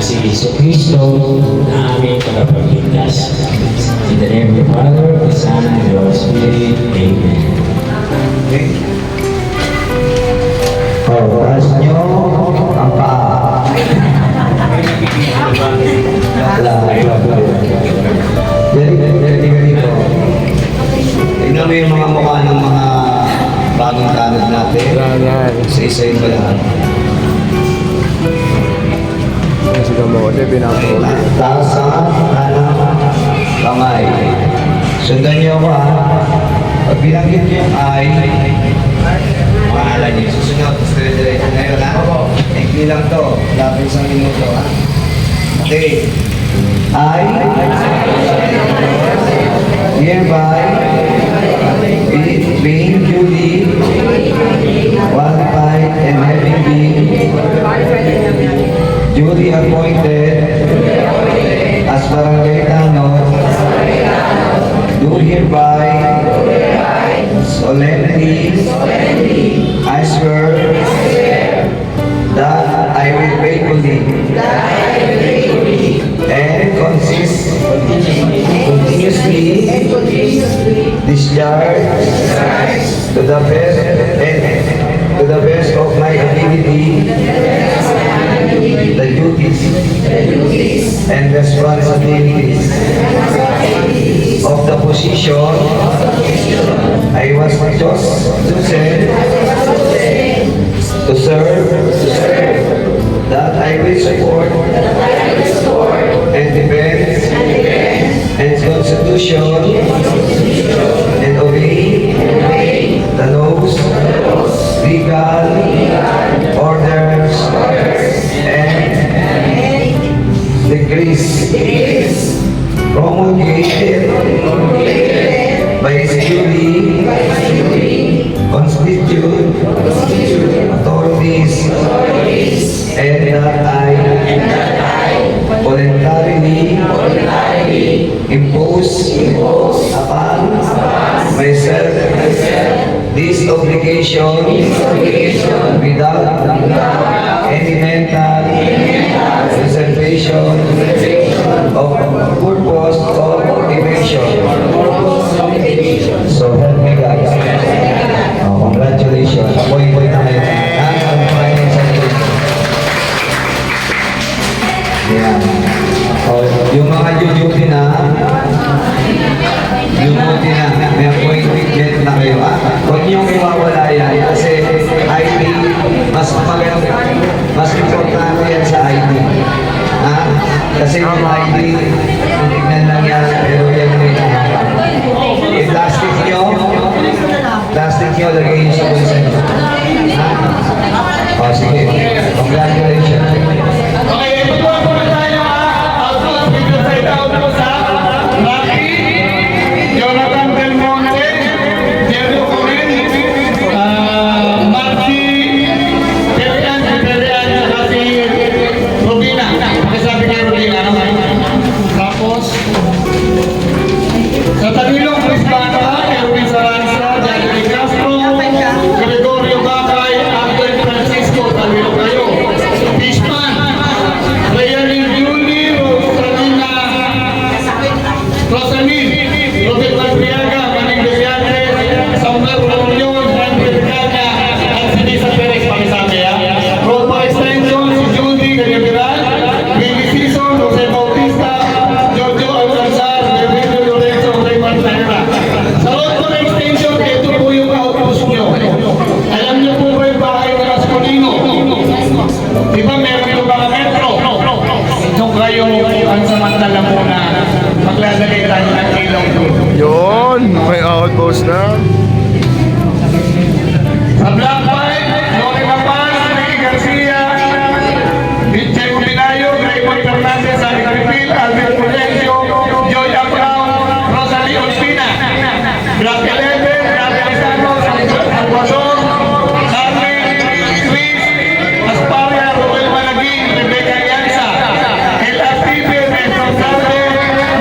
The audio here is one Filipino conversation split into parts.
si Jesucristo na aming tagapagligtas. In the name of the Father, the Son, and the Holy Spirit. Amen. Taas nyo ang paa. Ganito. Tignan mo yung mga mukha ng mga bagong tanod natin. Yan. Isa-isayin ba lahat? Yung si Kamote, pinapuli. Taas ang kanan kamay. Sundan niyo ako ha. Pag binanggit niyo yung ay, pangalan niyo. Susunod, dire-diretso. Ngayon ha? Ikli lang to. Lapit sa minuto ha. Okay. I hereby being duly qualified and having been duly appointed as barangay tanod, do hereby solemnly I swear that I will faithfully and continuously discharge to the best of my ability the duties and responsibilities of the position I was chosen to serve, that I will support and defend and Constitution and obey the laws, legal orders and decrees promulgated by His duly constituted authorities, and that I voluntarily impose upon myself this obligation without any mental reservation of purpose or motivation. So help me God. Congratulations. Boy tayo. Yan. Yung mga duty na, may appointment na kayo. Huwag niyong iwawala yan kasi ID, mas importante yan sa ID. Kasi yung ID, tignan lang yan, pero yan may yung plastic nyo, lagay nyo sa bulsa nyo. O, sige. Congratulations. Okay, ito po ang mga tayo outpost dito sa itaon po sa Rocky, Jonathan Del Monte, Jerry Oconin, Marcy, Perian, saka si Robina. Pakisabi kay Robina, no? Tapos, sa Tanilong Crispano, Erwin Saranza, Janely Castro, Gregorio Bacay, Angel Francisco, Tanilong kayo. Fishman, Rayalin Juni, Rosalina, Rosalin, Robert Valpriaga, Maning Desiante, Samuel Rolyon, Andres Caña, at si Lisa Perez, pakisabi ha. Road for extension, si Judy Cañaveral, Billy Sison, Jose Bautista, Giorgio Alcanzar, Gabriel Lorenzo, Raymond Taira. Sa road for extension, ito po yung outpost nyo. Alam niyo po ba yung bahay ng Rascolino? Di ba meron yung mga metro? Kung kayo ang samantala muna, maglalagay tayo ng ilaw doon. Yun, may outpost na. Sa Black Pine, Lori Mapaz, Ricky Garcia, Vincent Binayo, Raymond Fernandez, Ari Caripil, Alvin Pulencio, Joy Abrao, Rosalie Ospina, Black 11, Rafi Alisano, Salvador, Carmen, Chris, Asparia, Roel Malagin, Rebecca Yanza, El Active, Nelson Salve,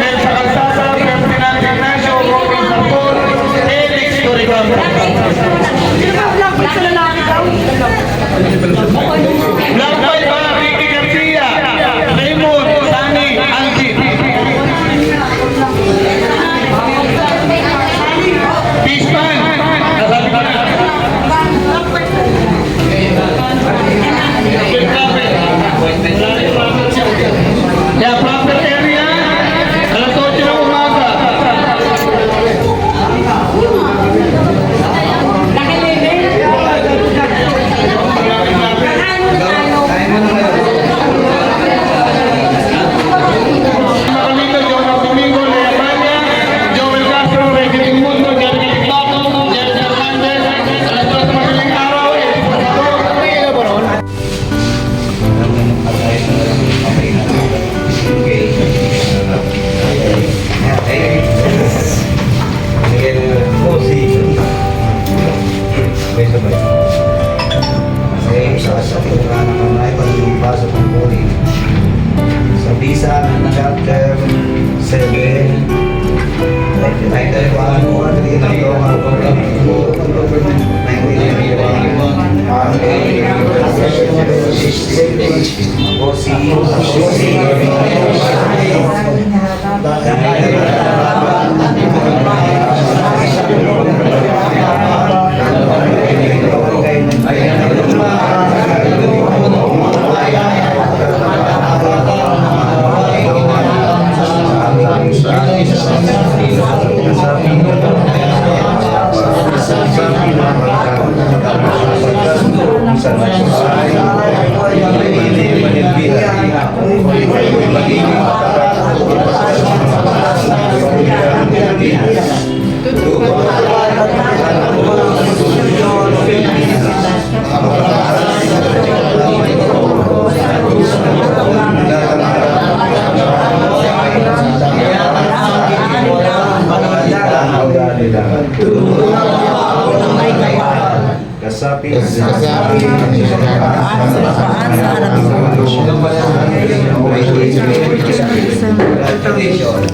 Nelson Calzada, Ferdinand Ignacio, Robin Sartor, Felix Lisa, chapter 7. Title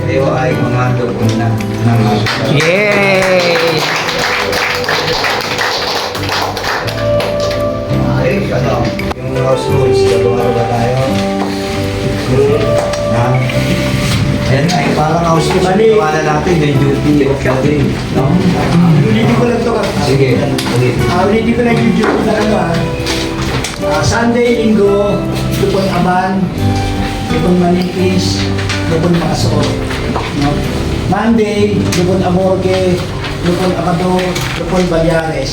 'Kayo ay mga doon na Yay! Okay, ano, yung house rules, gagawa ba tayo? Na? Ayan nga, parang house rules, gagawa na natin, may duty of the day. No? Ulitin ko lang ito ka. Sige, ulit. Ulitin ko lang yung duty na ano Sunday, Linggo, Lupon Aban, Lupon Manipis, Lupon Makasuot. No? Monday, Lupon Amorque, Lupon Abador, Lupon Balyares.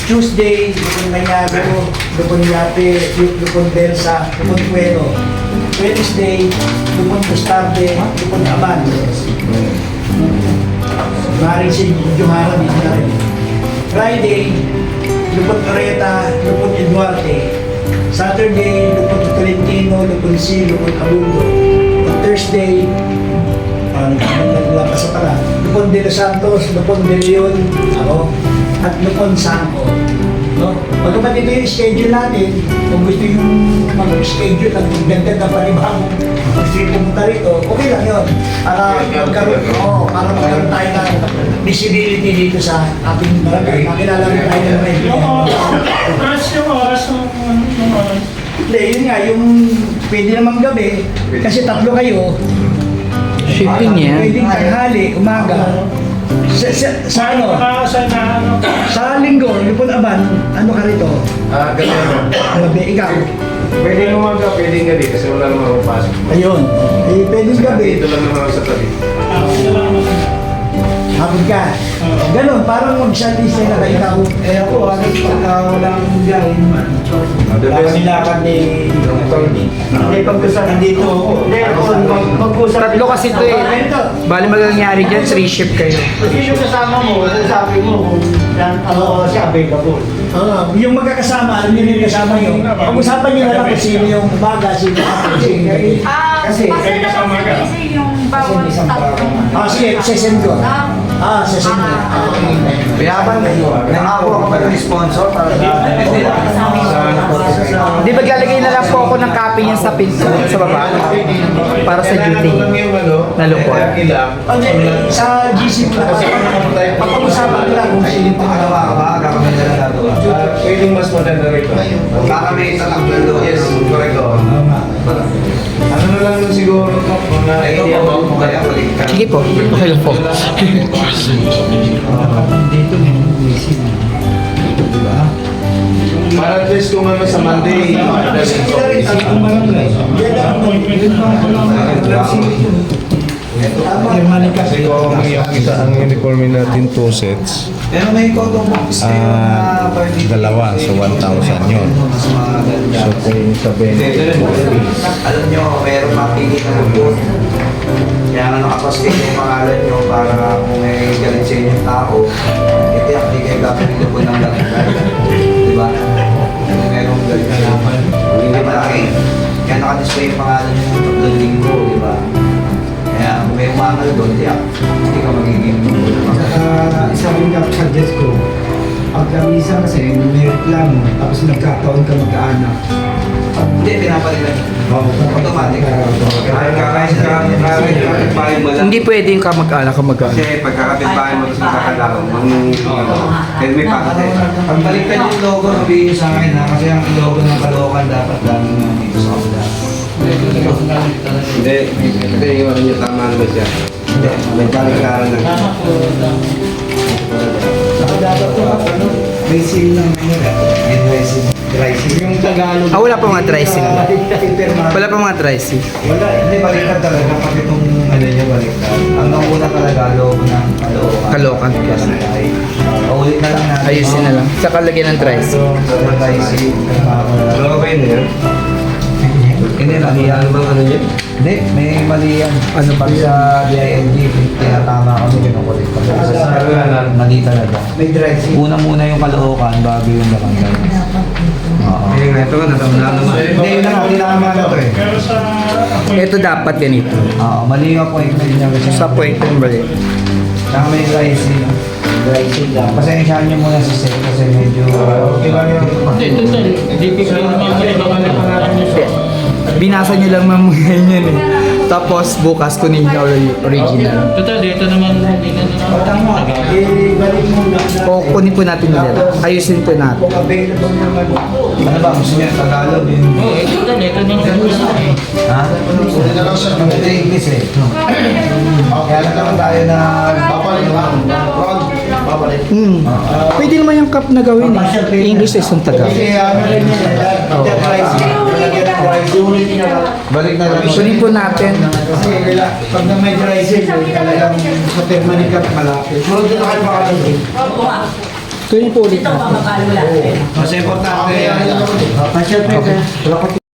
Tuesday, Lupon Mayago, Lupon Yape, Lupon Belsa, Lupon Cuero. Wednesday, Lupon Bustarde, Lupon Aban. Maring si Johara dito na rin. Friday, Lupon Oreta, Lupon Eduarte. Saturday, Lupon Tolentino, Lupon C, Lupon Abundo. Thursday, naglapas sa pala. Lupon de los Santos, Lupon de Leon, ako, at Lupon Sanco. No? Pagkapat ito yung schedule natin, kung gusto yung mag-schedule at magdagdag na panibang gusto yung pumunta rito, okay lang yun. Para magkaroon tayo ng visibility dito sa ating barangay. Makilala rin tayo ng rin. Yung oras. Hindi, yun nga, yung pwede namang gabi, kasi tatlo kayo, Shipping yan. pwedeng tanghali, umaga. Sa ano? Sa linggo, Lupon Aban, ano ka rito? Ganyan. Gabi, ikaw. Pwede umaga, pwede gabi kasi wala naman akong pasok. Ayun. Eh, pwedeng gabi. Dito lang naman ako sa tabi. Hapon ka. Ganon, parang mag-shuttlist na na ikaw. Eh ako, wala akong biyahe naman. Baka nilakad ni Tony. Hindi, pag-usap. Nandito ako. Hindi, pag-usap. Tatlo kasi ito eh. Bali magagangyari dyan, 3 shift kayo. Kasi yung kasama mo, sabi mo kung ano siya available. Yung magkakasama, alam niyo yung kasama nyo. Pag-usapan nyo na lang kung sino yung umaga, sino yung hapon, sino yung gabi. Kasi, Kasi yung bawat tatlo. sige, sesend ko. Sesend ko. Piyaban, nangako ako ba ng sponsor para Di ba lalagay na lang po ako ng copy niyan sa pinto sa baba? Para sa duty. Nalupon. Sa GC ko, pag-usapan ko lang kung sino yung Pangalawa ka ba? Kakamay na lang nagawa. Pwedeng mas maganda rito. Baka may tatakbo doon. Yes, correct. Ano na lang nun siguro kung na Idea mo kung kaya balik ka. Sige po, okay lang po. para at least kung ano sa Monday. Kasi kung ang uniforme natin 2 sets, Pero may cotton box na dalawa, so 1,000 yun. So kung sa 20, Alam nyo, meron mapili na report. Kaya nga nakaposte yung pangalan nyo para kung may galit sa inyong tao, itiyak di kayo gagawin ko ng galit. Di ba? Kung merong galit na naman, hindi malaki. Kaya nakadisplay yung pangalan nyo ng tatlong linggo, di ba? Kaya kung may umangal doon, tiyak, hindi ka magiging Isa rin ka suggest ko, pagka minsan kasi may reklamo, tapos nagkataon ka magkaanak, Hindi, pinapalitan. Automatic. Kahit kapitbahay mo lang. Hindi pwede yung kamag-anak. Kasi pagkakapitbahay mo tapos magkakalaw, kaya may pakatay. Pag baliktad yung logo, sabihin sa akin ha, kasi ang logo ng Caloocan dapat lang dito sa kabila. Hindi, kasi yung ano niya, tama naman siya. Hindi, may baliktaran lang. Saka dapat po, ano, may seal ng ano, May dressing. yung Tagalog. Wala pa mga tricing. Wala pa mga tricing. Wala, hindi baliktad talaga pati itong ano niya baliktad. Ang nauna talaga, logo ng Caloocan. Caloocan. Paulit na lang natin. Ayusin na lang. Sa kalagyan ng tricing. Ano ka ba yun yan? Hindi, mali yan. Ano bang ano niya? Hindi, may mali yan. Ano ba? Pag sa DILG, tinatama kami, kinukulit kami. Mali talaga. May dry seal. Una-muna yung Caloocan bago yung barangay. Oo. Kaya nga ito, natamla naman. Hindi, yun na nga, tinama na to eh. Ito dapat ganito. Oo, mali yung appointment niya kasi. Sa point yung bali. Saka may dry seal. Dry seal lang. Pasensyahan niyo muna si Seth kasi medyo... Binasa nyo lang mamaya yun eh. Tapos bukas kunin nyo original. Total, dito naman. Tama, balik mo na. O kunin po natin nila. Ayusin po natin. Kung available naman. Ano ba, gusto niya Tagalog yun? Oo, ito naman. Ha? Ito English eh. Kaya lang naman tayo na... Pwede naman yung cup na gawin eh. English is yung taga. Kasi ano rin yun, dry seal. Sulit niya lang. Balik na lang. Kunin po natin. Kasi pag na may dry seal, talagang sa permanent ka malapit. Pero doon na kayo makakagin. Kunin po ulit natin. Mas importante yan. Pasyal,